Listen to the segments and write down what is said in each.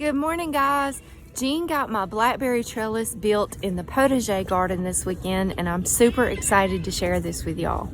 Good morning, guys. Jean got my blackberry trellis built in the Potager garden this weekend, and I'm super excited to share this with y'all.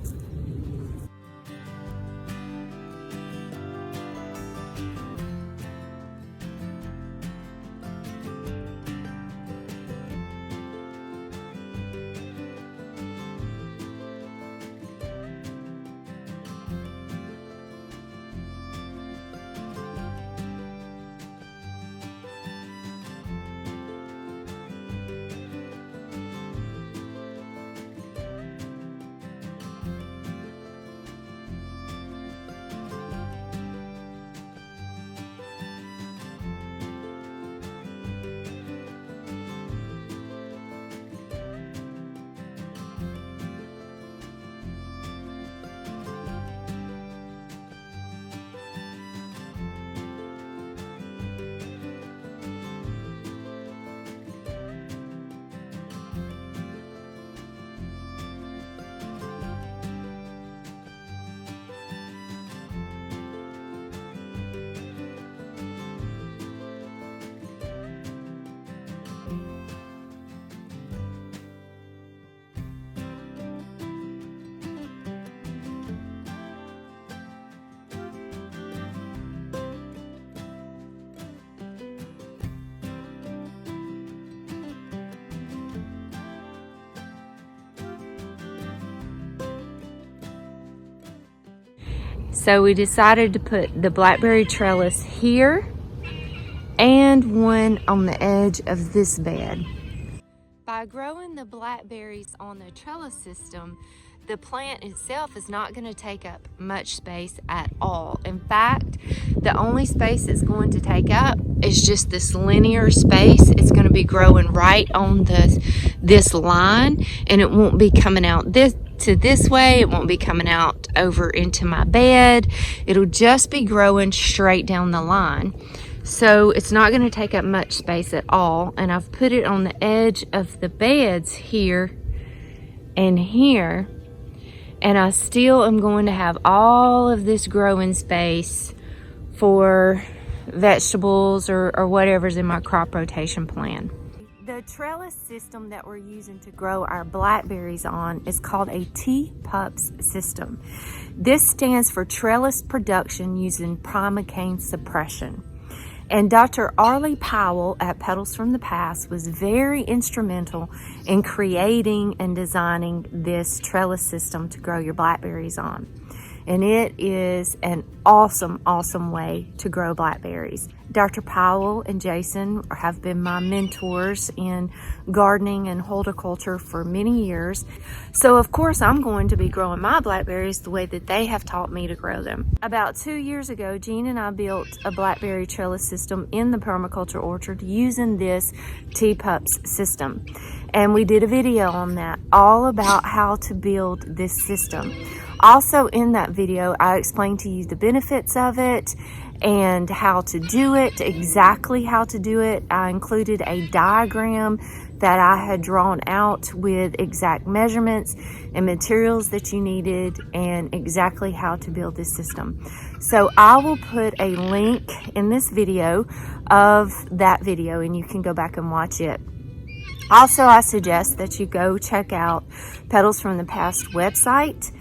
So we decided to put the blackberry trellis here and one on the edge of this bed. By growing the blackberries on the trellis system, the plant itself is not going to take up much space at all. In fact, the only space it's going to take up is just this linear space. It's going to be growing right on this line, and it won't be coming out this way. It won't be coming out over into my bed. It'll just be growing straight down the line. So it's not going to take up much space at all. And I've put it on the edge of the beds here and here. And I still am going to have all of this growing space for vegetables or whatever's in my crop rotation plan. The trellis system that we're using to grow our blackberries on is called a T-Pups system. This stands for trellis production using primocane suppression. And Dr. Arlie Powell at Petals from the Past was very instrumental in creating and designing this trellis system to grow your blackberries on. And it is an awesome, awesome way to grow blackberries. Dr. Powell and Jason have been my mentors in gardening and horticulture for many years. So of course I'm going to be growing my blackberries the way that they have taught me to grow them. About 2 years ago, Jean and I built a blackberry trellis system in the permaculture orchard using this T-Pups system. And we did a video on that, all about how to build this system. Also in that video, I explained to you the benefits of it and how to do it, exactly how to do it. I included a diagram that I had drawn out with exact measurements and materials that you needed and exactly how to build this system. So I will put a link in this video of that video and you can go back and watch it. Also, I suggest that you go check out Petals from the Past website.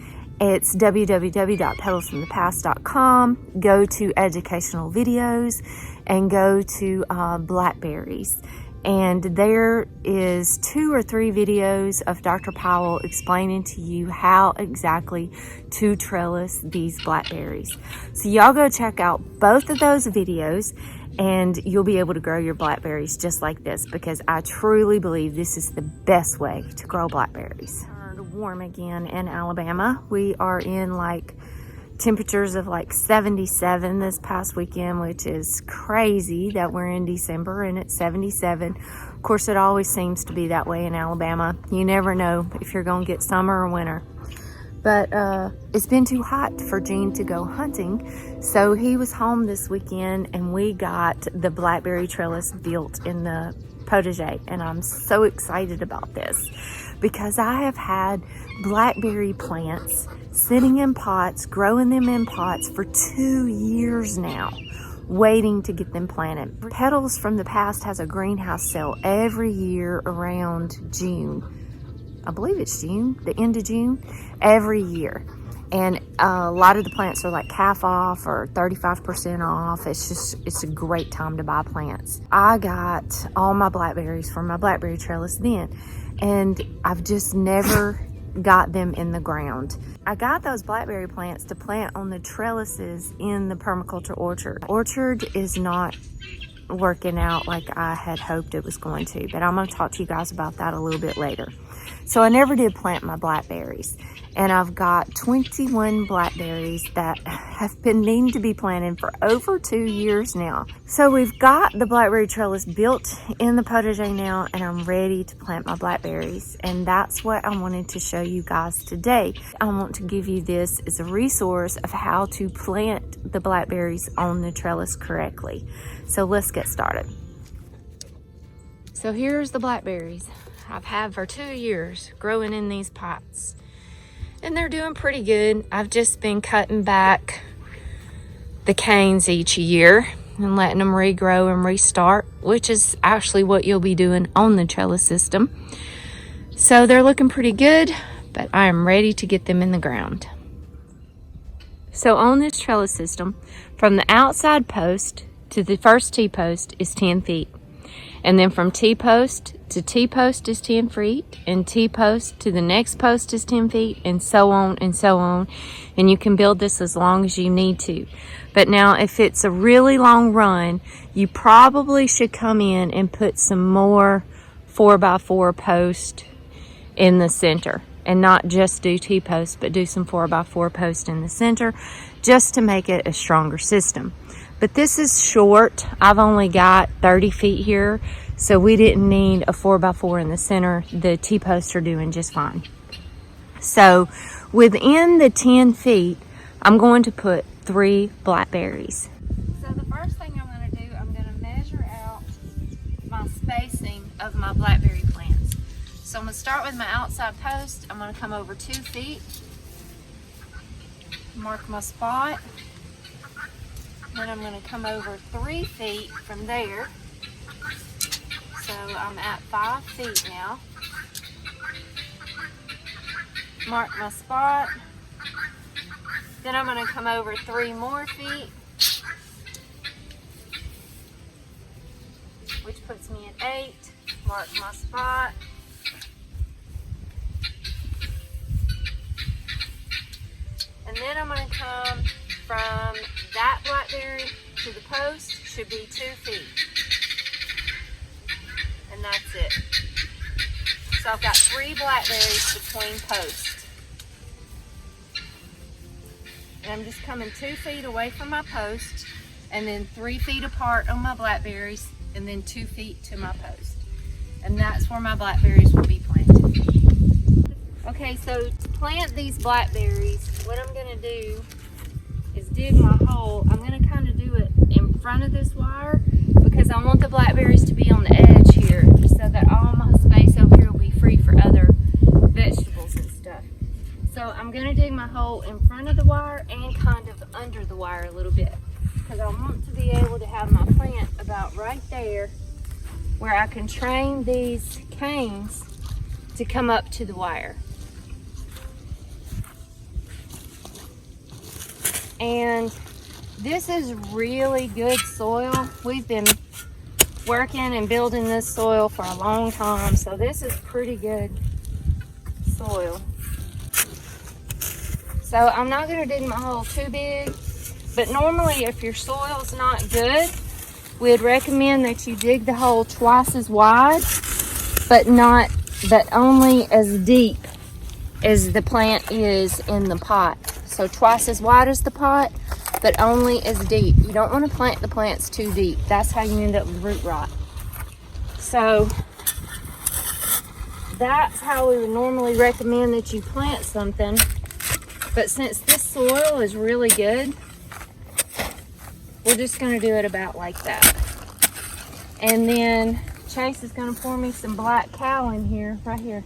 It's www.petalsfromthepast.com. Go to educational videos and go to blackberries. And there is 2 or 3 videos of Dr. Powell explaining to you how exactly to trellis these blackberries. So y'all go check out both of those videos and you'll be able to grow your blackberries just like this, because I truly believe this is the best way to grow blackberries. Warm again in Alabama. We are in like temperatures of like 77 this past weekend, which is crazy that we're in December and it's 77. Of course, it always seems to be that way in Alabama. You never know if you're gonna get summer or winter. But it's been too hot for Gene to go hunting, so he was home this weekend and we got the blackberry trellis built in the Potager, and I'm so excited about this because I have had blackberry plants sitting in pots, growing them in pots for 2 years now, waiting to get them planted. Petals from the Past has a greenhouse sale every year around June. I believe it's June, the end of June, every year. And a lot of the plants are like half off or 35% off. It's a great time to buy plants. I got all my blackberries from my blackberry trellis then, and I've just never got them in the ground. I got those blackberry plants to plant on the trellises in the permaculture orchard. Orchard is not working out like I had hoped it was going to, but I'm going to talk to you guys about that a little bit later. So I never did plant my blackberries, and I've got 21 blackberries that have been needing to be planted for over 2 years now. So we've got the blackberry trellis built in the potager now, and I'm ready to plant my blackberries, and that's what I wanted to show you guys today. I want to give you this as a resource of how to plant the blackberries on the trellis correctly. So let's get started. So here's the blackberries I've had for 2 years growing in these pots, and they're doing pretty good. I've just been cutting back the canes each year and letting them regrow and restart, which is actually what you'll be doing on the trellis system. So they're looking pretty good, but I am ready to get them in the ground. So on this trellis system, from the outside post to the first T-post is 10 feet. And then from T-post to T-post is 10 feet, and T-post to the next post is 10 feet, and so on and so on. And you can build this as long as you need to. But now if it's a really long run, you probably should come in and put some more 4x4 post in the center. And not just do T-posts, but do some 4x4 post in the center, just to make it a stronger system. But this is short. I've only got 30 feet here, so we didn't need a 4x4 in the center. The T-posts are doing just fine. So within the 10 feet, I'm going to put 3 blackberries. So the first thing I'm going to do, I'm going to measure out my spacing of my blackberry plants. So I'm going to start with my outside post. I'm going to come over 2 feet, mark my spot. Then I'm going to come over 3 feet from there. So I'm at 5 feet now. Mark my spot. Then I'm going to come over 3 more feet, which puts me at 8. Mark my spot. And then I'm going to come from that blackberry to the post, should be 2 feet. And that's it. So I've got 3 blackberries between posts. And I'm just coming 2 feet away from my post, and then 3 feet apart on my blackberries, and then 2 feet to my post. And that's where my blackberries will be planted. Okay, so to plant these blackberries, what I'm gonna do is dig my hole. I'm going to kind of do it in front of this wire because I want the blackberries to be on the edge here so that all my space over here will be free for other vegetables and stuff. So I'm going to dig my hole in front of the wire and kind of under the wire a little bit because I want to be able to have my plant about right there where I can train these canes to come up to the wire. And this is really good soil. We've been working and building this soil for a long time, so this is pretty good soil. So I'm not going to dig my hole too big, but normally if your soil's not good, we'd recommend that you dig the hole twice as wide, but only as deep as the plant is in the pot. So twice as wide as the pot, but only as deep. You don't want to plant the plants too deep. That's how you end up with root rot. So that's how we would normally recommend that you plant something. But since this soil is really good, we're just going to do it about like that. And then Chase is going to pour me some black cow in here, right here.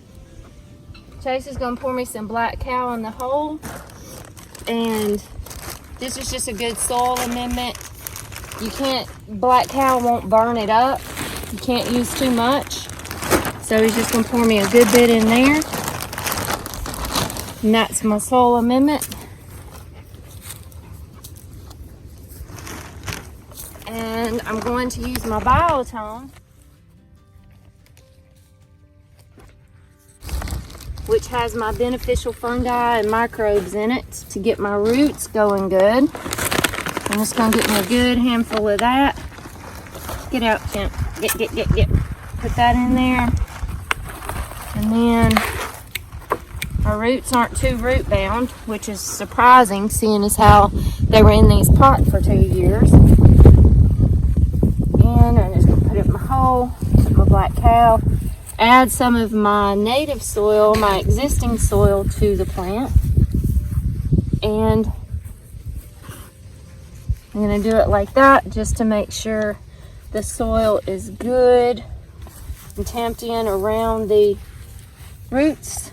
Chase is going to pour me some black cow in the hole. And this is just a good soil amendment You can't, black cow won't burn it up. You can't use too much. So he's just gonna pour me a good bit in there. And that's my soil amendment. And I'm going to use my biotone, which has my beneficial fungi and microbes in it to get my roots going good. I'm just gonna get me a good handful of that. Get out, Kent. Get. Put that in there. And then our roots aren't too root bound, which is surprising seeing as how they were in these pots for 2 years. And I'm just gonna put it in my hole, put my black cow, add some of my native soil, my existing soil to the plant. And I'm gonna do it like that just to make sure the soil is good and tamped in around the roots.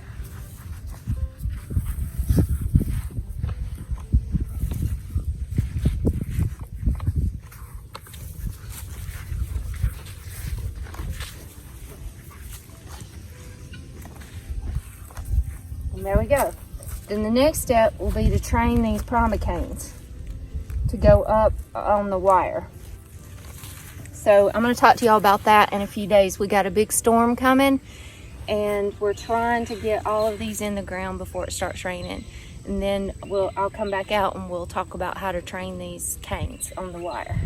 And there we go. Then the next step will be to train these promicanes to go up on the wire. So I'm going to talk to y'all about that in a few days. We got a big storm coming and we're trying to get all of these in the ground before it starts raining. And then I'll come back out and we'll talk about how to train these canes on the wire.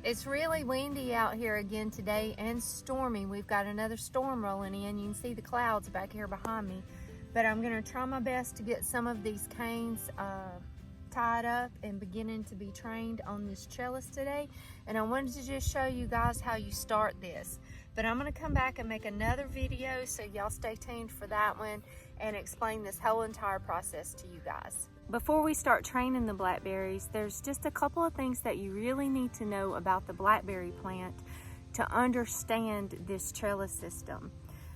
It's really windy out here again today and stormy. We've got another storm rolling in. You can see the clouds back here behind me. But I'm gonna try my best to get some of these canes tied up and beginning to be trained on this trellis today. And I wanted to just show you guys how you start this. But I'm gonna come back and make another video, so y'all stay tuned for that one and explain this whole entire process to you guys. Before we start training the blackberries, there's just a couple of things that you really need to know about the blackberry plant to understand this trellis system.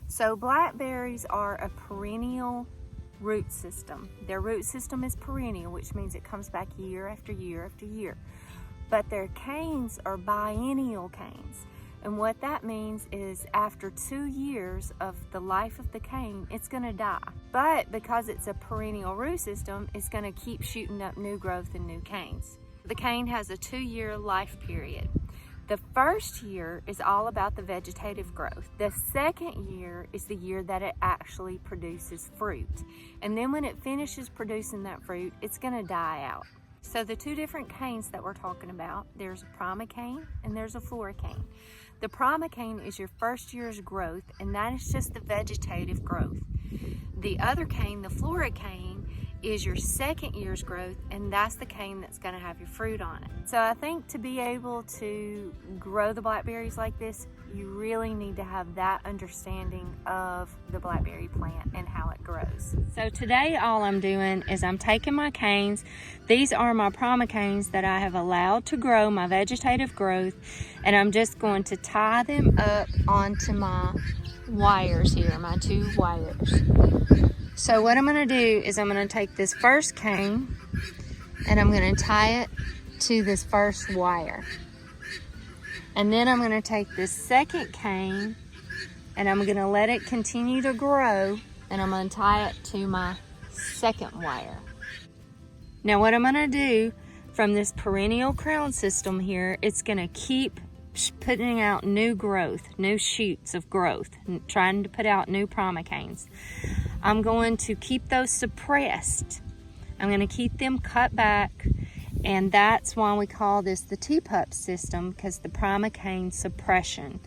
So blackberries are a perennial root system. Their root system is perennial, which means it comes back year after year after year. But their canes are biennial canes. And what that means is after 2 years of the life of the cane, it's gonna die. But because it's a perennial root system, it's gonna keep shooting up new growth and new canes. The cane has a 2-year life period. The first year is all about the vegetative growth. The second year is the year that it actually produces fruit. And then when it finishes producing that fruit, it's gonna die out. So the two different canes that we're talking about, there's a primocane and there's a floricane. The primocane is your first year's growth, and that is just the vegetative growth. The other cane, the floricane, is your second year's growth, and that's the cane that's gonna have your fruit on it. So I think to be able to grow the blackberries like this, you really need to have that understanding of the blackberry plant and how it grows. So today all I'm doing is I'm taking my canes. These are my primocanes that I have allowed to grow, my vegetative growth, and I'm just going to tie them up onto my wires here, my 2 wires. So what I'm gonna do is I'm gonna take this first cane and I'm gonna tie it to this first wire. And then I'm gonna take this second cane and I'm gonna let it continue to grow, and I'm gonna tie it to my second wire. Now what I'm gonna do from this perennial crown system here, it's gonna keep putting out new growth, new shoots of growth, trying to put out new primocanes. I'm going to keep those suppressed. I'm gonna keep them cut back, and that's why we call this the T-Pups system, because the primocane suppression.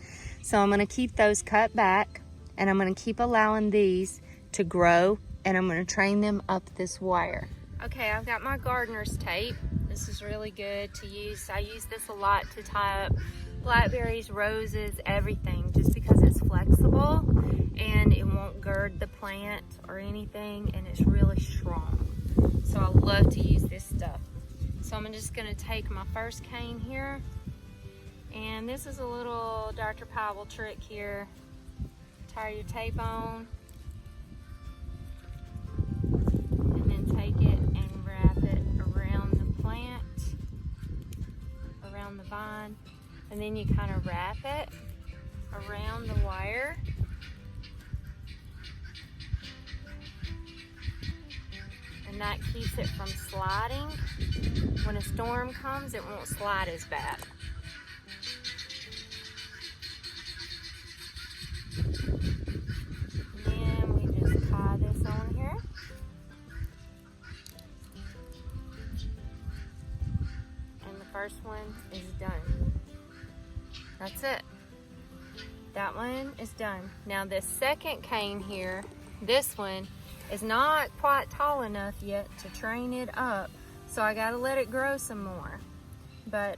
So I'm gonna keep those cut back, and I'm gonna keep allowing these to grow, and I'm gonna train them up this wire. Okay, I've got my gardener's tape. This is really good to use. I use this a lot to tie up blackberries, roses, everything, just because it's flexible and it won't gird the plant or anything, and it's really strong. So I love to use this stuff. So I'm just gonna take my first cane here, and this is a little Dr. Powell trick here. Tie your tape on, and then take it and wrap it around the plant, around the vine, and then you kind of wrap it around the wire. And that keeps it from sliding. When a storm comes, it won't slide as bad. And then we just tie this on here. And the first one is done. That's it. That one is done. Now this second cane here, this one, is not quite tall enough yet to train it up, so I gotta let it grow some more. But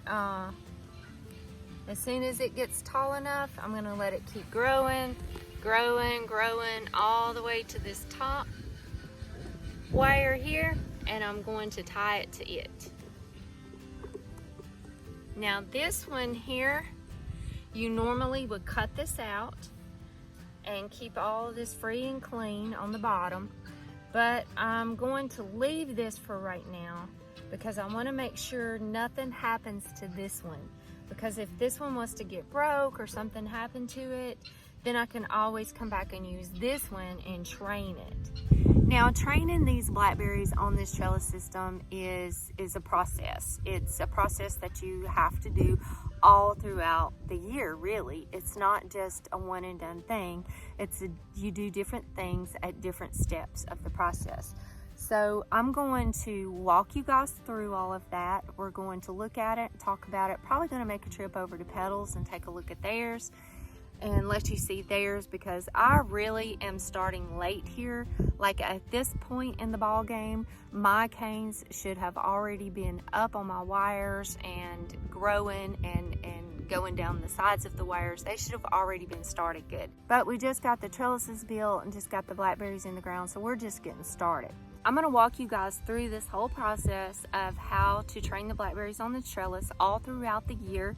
as soon as it gets tall enough, I'm gonna let it keep growing, growing all the way to this top wire here, and I'm going to tie it to it. Now this one here, you normally would cut this out and keep all of this free and clean on the bottom, but I'm going to leave this for right now because I want to make sure nothing happens to this one, because if this one was to get broke or something happened to it, then I can always come back and use this one and train it. Now, training these blackberries on this trellis system is a process. It's a process that you have to do all throughout the year, really. It's not just a one and done thing. You do different things at different steps of the process. So I'm going to walk you guys through all of that. We're going to look at it, talk about it, probably going to make a trip over to Petals and take a look at theirs and let you see theirs, because I really am starting late here. Like at this point in the ball game, my canes should have already been up on my wires and growing and going down the sides of the wires. They should have already been started good. But we just got the trellises built and just got the blackberries in the ground, so we're just getting started. I'm gonna walk you guys through this whole process of how to train the blackberries on the trellis all throughout the year,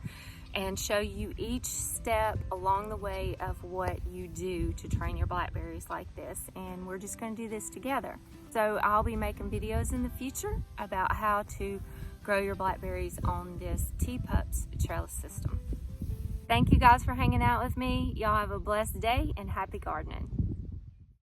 and show you each step along the way of what you do to train your blackberries like this. And we're just going to do this together. So I'll be making videos in the future about how to grow your blackberries on this T-Pups trellis system. Thank you guys for hanging out with me. Y'all have a blessed day and happy gardening.